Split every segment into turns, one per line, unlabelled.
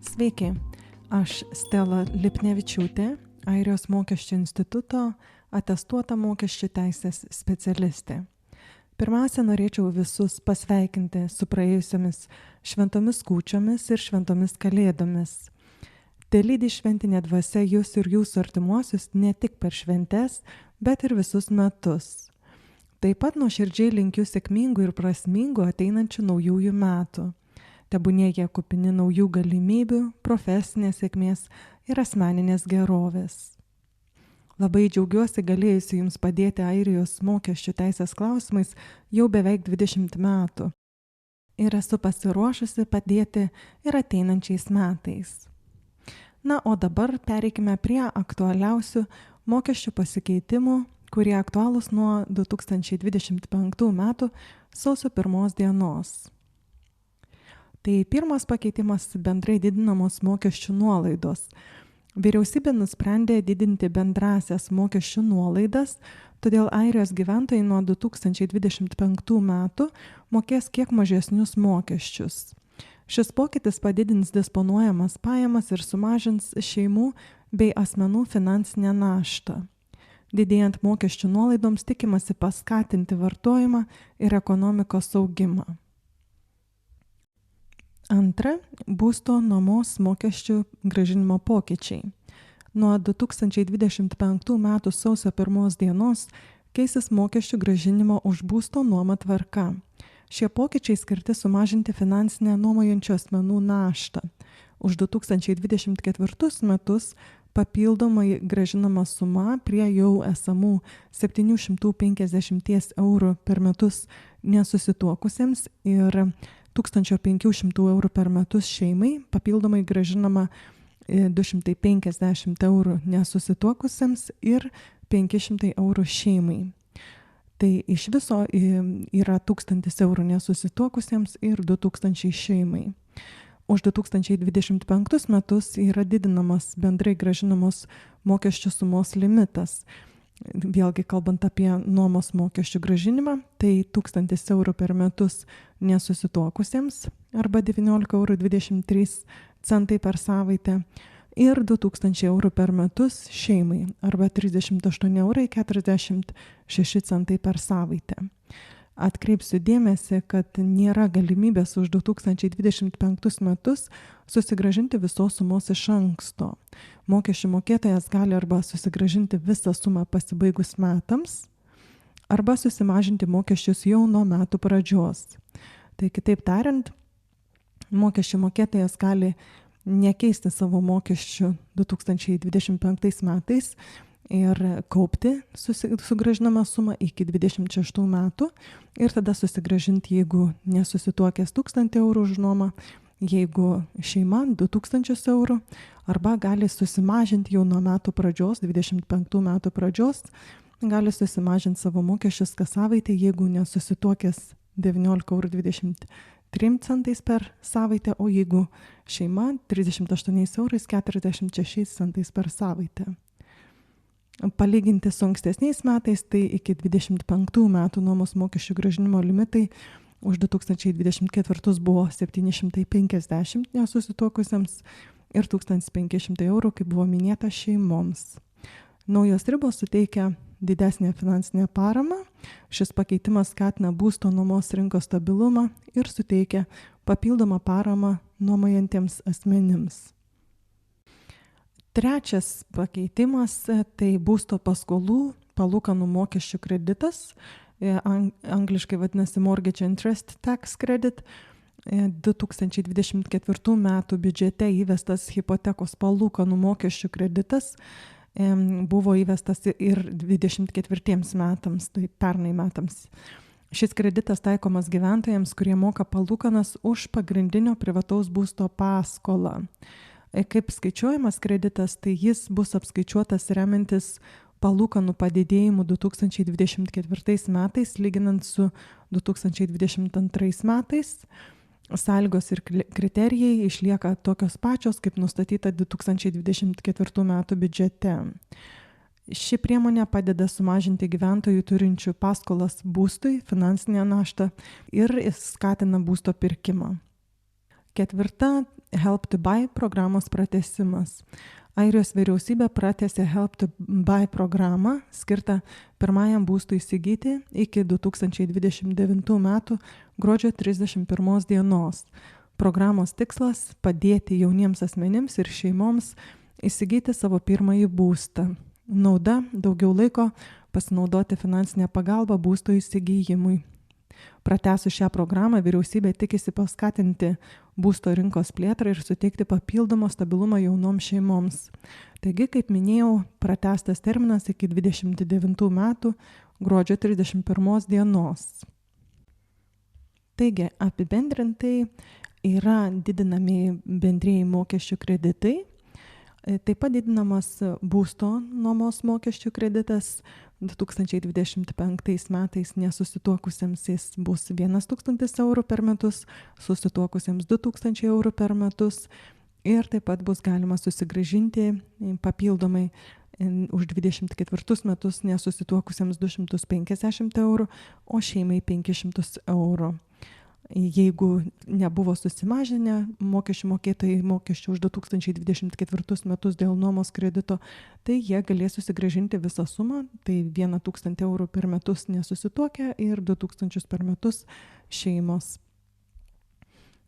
Sveiki, aš Stela Lipnevičiūtė, Airijos mokesčių instituto atestuota mokesčių teisės specialistė. Pirmiausia, norėčiau visus pasveikinti su praėjusiamis šventomis kūčiomis ir šventomis kalėdomis. Telydi šventinė dvasia jūs ir jūsų artimuosius ne tik per šventes, bet ir visus metus. Taip pat nuoširdžiai linkiu sėkmingų ir prasmingų ateinančių naujųjų metų. Tebūnie jie kupini naujų galimybių, profesinės sėkmės ir asmeninės gerovės. Labai džiaugiuosi galėjusi Jums padėti Airijos mokesčių teisės klausimais jau beveik 20 metų. Ir esu pasiruošusi padėti ir ateinančiais metais. Na, o dabar pereikime prie aktualiausių mokesčių pasikeitimų, kurie aktualūs nuo 2025 metų sausio 1 dienos. Tai pirmas pakeitimas bendrai didinamos mokesčių nuolaidos. Vyriausybė nusprendė didinti bendrasias mokesčių nuolaidas, todėl Airijos gyventojai nuo 2025 metų mokės kiek mažesnius mokesčius. Šis pokytis padidins disponuojamas pajamas ir sumažins šeimų bei asmenų finansinę naštą. Didėjant mokesčių nuolaidoms tikimasi paskatinti vartojimą ir ekonomikos augimą. Antra, būsto nuomos mokesčių grąžinimo pokyčiai. Nuo 2025 metų sausio 1 dienos keisis mokesčių grąžinimo už būsto nuomą tvarka. Šie pokyčiai skirti sumažinti finansinę nuomojančių asmenų naštą. Už 2024 metus papildomai grąžinama suma prie jau esamų 750 eurų per metus nesusituokusiems ir 1500 eurų per metus šeimai, papildomai grąžinama 250 eurų nesusituokusiems ir 500 eurų šeimai. Tai iš viso yra 1000 eurų nesusituokusiems ir 2000 šeimai. Už 2025 metus yra didinamas bendrai grąžinamos mokesčių sumos limitas. Vėlgi kalbant apie nuomos mokesčių grąžinimą, tai 1000 eurų per metus nesusituokusiems arba 19,23 € per savaitę ir 2000 eurų per metus šeimai arba 38,46 € per savaitę. Atkreipsiu dėmesį, kad nėra galimybės už 2025 metus susigrąžinti visos sumos iš anksto. Mokesčių mokėtojas gali arba susigrąžinti visą sumą pasibaigus metams, arba susimažinti mokesčius jau nuo metų pradžios. Tai kitaip tariant, mokesčių mokėtojas gali nekeisti savo mokesčių 2025 metais ir kaupti sugrąžinamą sumą iki 26 metų ir tada susigrąžinti, jeigu nesusituokęs 1000 eurų už nuomą, jeigu šeima 2000 eurų, arba gali susimažinti jau nuo metų pradžios, 25 metų pradžios, gali susimažinti savo mokesčius kas savaitę, jeigu nesusituokęs 19,23 € per savaitę, o jeigu šeima 38,46 € per savaitę. Palyginti su ankstesniais metais, tai iki 25 metų nuomos mokesčių grąžinimo limitai už 2024 buvo 750 nesusituokusiems ir 1500 eurų, kaip buvo minėta, šeimoms. Naujos ribos suteikia didesnę finansinę paramą. Šis pakeitimas skatina būsto nuomos rinkos stabilumą ir suteikia papildomą paramą nuomojantiems asmenims. Trečias pakeitimas tai būsto paskolų palūkanų mokesčių kreditas, angliškai vadinasi Mortgage Interest Tax Credit. 2024 metų biudžete įvestas hipotekos palūkanų mokesčių kreditas buvo įvestas ir 2024 metams, tai pernai metams. Šis kreditas taikomas gyventojams, kurie moka palūkanas už pagrindinio privataus būsto paskolą. Kaip skaičiuojamas kreditas, tai jis bus apskaičiuotas remiantis palūkanų padidėjimu 2024 metais, lyginant su 2022 metais. Sąlygos ir kriterijai išlieka tokios pačios, kaip nustatyta 2024 metų biudžete. Ši priemonė padeda sumažinti gyventojų turinčių paskolas būstui finansinę naštą ir skatina būsto pirkimą. 4. Help to Buy programos pratęsimas. Airijos vyriausybė pratęsė Help to Buy programą skirtą pirmajam būstui įsigyti iki 2029 metų gruodžio 31 dienos. Programos tikslas – padėti jauniems asmenims ir šeimoms įsigyti savo pirmąjį būstą. Nauda – daugiau laiko pasinaudoti finansinę pagalbą būsto įsigijimui. Pratęsus šią programą, vyriausybė tikisi paskatinti būsto rinkos plėtrą ir suteikti papildomą stabilumą jaunoms šeimoms. Taigi, kaip minėjau, pratęstas terminas iki 29 metų gruodžio 31 dienos. Taigi, apibendrintai yra didinami bendrieji mokesčių kreditai, taip pat didinamas būsto nuomos mokesčių kreditas. 2025 metais nesusituokusiems jis bus 1 000 eurų per metus, susituokusiems 2 000 eurų per metus ir taip pat bus galima susigrąžinti papildomai už 24 metus nesusituokusiems 250 eurų, o šeimai 500 eurų. Jeigu nebuvo susimažinę mokesčių mokėtojai mokesčių už 2024 metus dėl nuomos kredito, tai jie galės susigrąžinti visą sumą, tai 1 000 eurų per metus nesusituokę ir 2 000 per metus šeimos.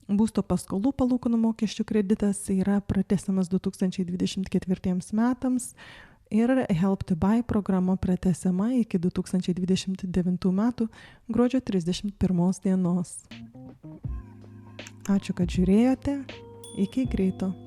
Būsto paskolų palūkanų mokesčių kreditas yra pratęsiamas 2024 metams ir Help to Buy programa pratęsiama iki 2029 metų gruodžio 31 dienos. Ačiū, kad žiūrėjote. Iki greito.